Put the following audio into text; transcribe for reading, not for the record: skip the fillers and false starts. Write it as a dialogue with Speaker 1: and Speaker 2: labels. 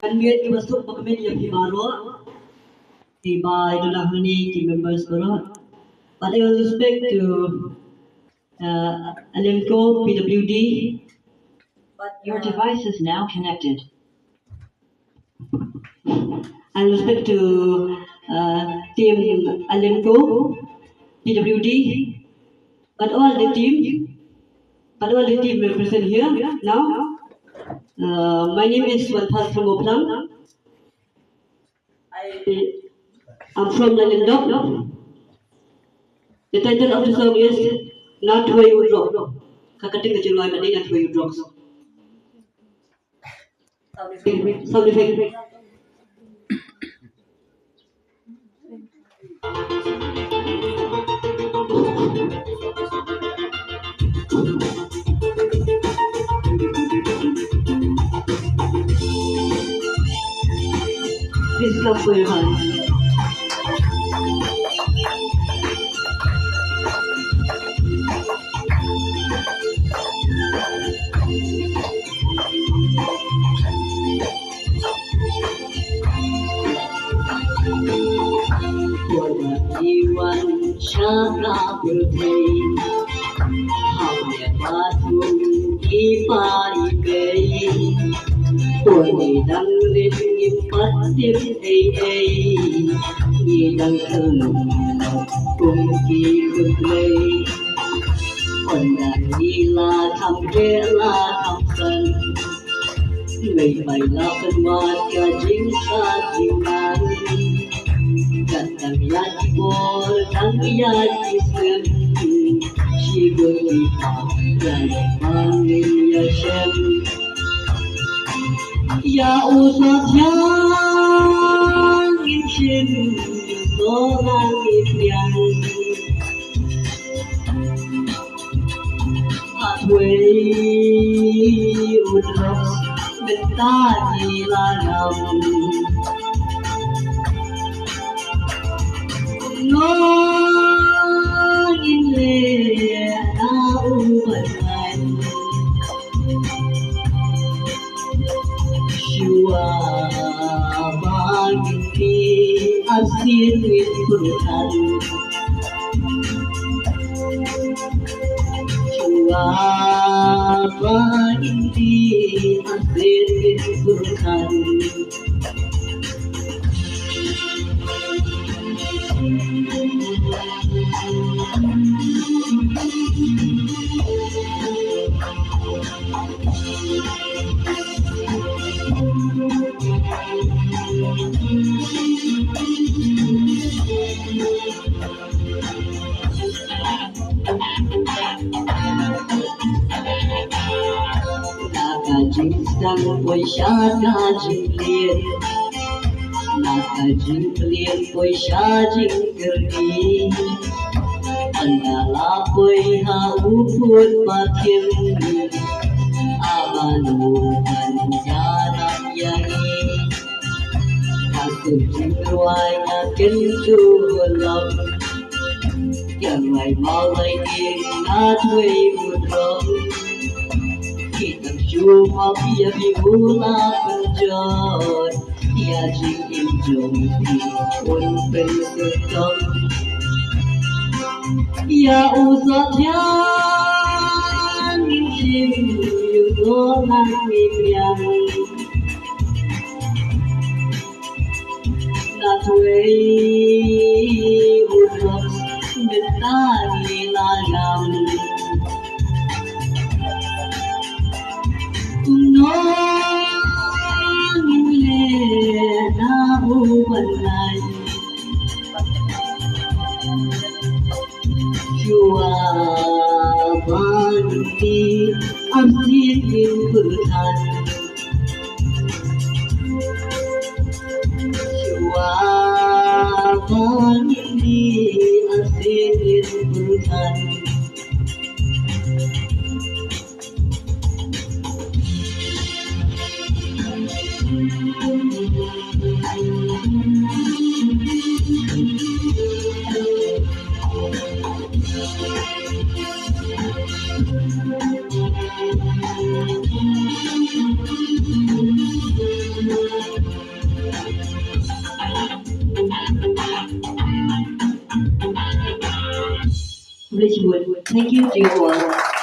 Speaker 1: Kan biar kita masuk pemain yang baru, tiba itu dah ni team members baru. But I will respect to Alemco PWD.
Speaker 2: But your device is now connected.
Speaker 1: I respect to team Alemco PWD. But all the team represent here now. My name is Walpas from Oplang. I'm from London. The title of the song is Not Where You Drop. Kakating ka July, but not where you drop. Sound effect. Please clap for your hands. Shaka Purti, Hamya Bathum Ipari Gay, Puri Dang Rin Ipatim Ay, Nidang Kalum, Kumki Kutlay, Onda Nila Tham Vela Tham San, May May Lapan Mat Ka Jing Sa Jingan. Tang yati bol, tang yati sem, shigoi pa, yan mangin ya shem. Ya usah yang ingin orang impian, halfway udah mentari lalam. Ngin lệ áo bận hành Shua Bhagti Asin Win Purhan Shua Bhagti Asin Win Purhan Nakajing boy siya najing lian, nakajing lian boy siya jing kerni, andala boy haupun makin, abanuhan jarak yani, aku jiwai nakin tulang, yang lai malai ing natway udram. Kita cuma biar bihula penjor, dia jingin jompi pun pensekam. Ya usah yang ingin yudolan impian, natway udram mentari lalam. Ngin lệ áo bận hành Shua Bhagti Asin Win Purhan Shua Bhagti Asin Win Purhan Ridgewood. Thank you to you all.